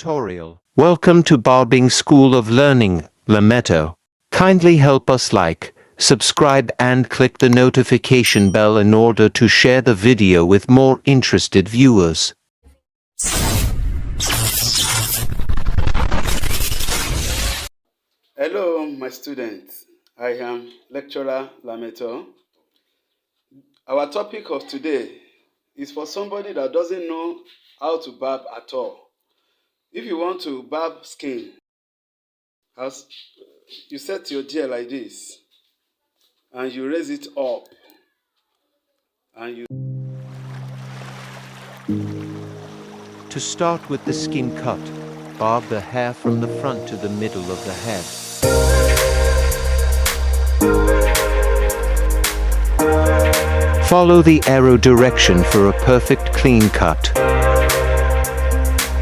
tutorial. Welcome to Barbing School of Learning-lameto. Kindly help us like, subscribe and click the notification bell in order to share the video with more interested viewers. Hello, my students. I am Lecturer Lameto. Our topic of today is for somebody that doesn't know how to barb at all. If you want to barb skin, as you set your gel like this, and you raise it up, and you... To start with the skin cut, barb the hair from the front to the middle of the head. Follow the arrow direction for a perfect clean cut.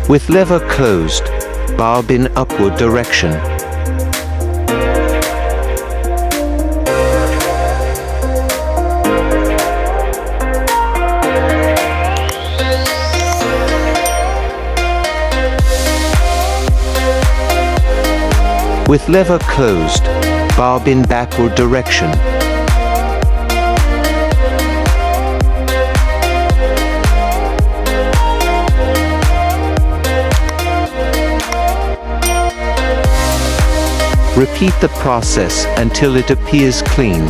With lever closed, barb in upward direction. With lever closed, barb in backward direction. Repeat the process until it appears clean.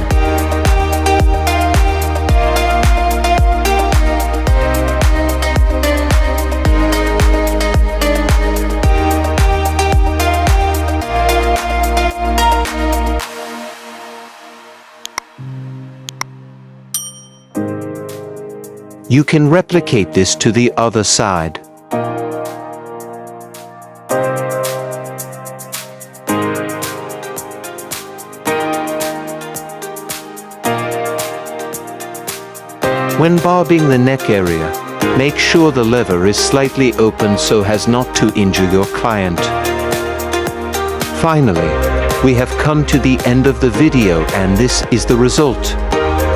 You can replicate this to the other side. When barbing the neck area, make sure the lever is slightly open so as not to injure your client. Finally, we have come to the end of the video and this is the result.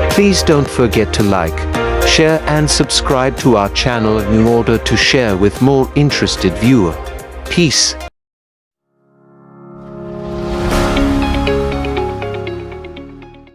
Please don't forget to like, share and subscribe to our channel in order to share with more interested viewer. Peace.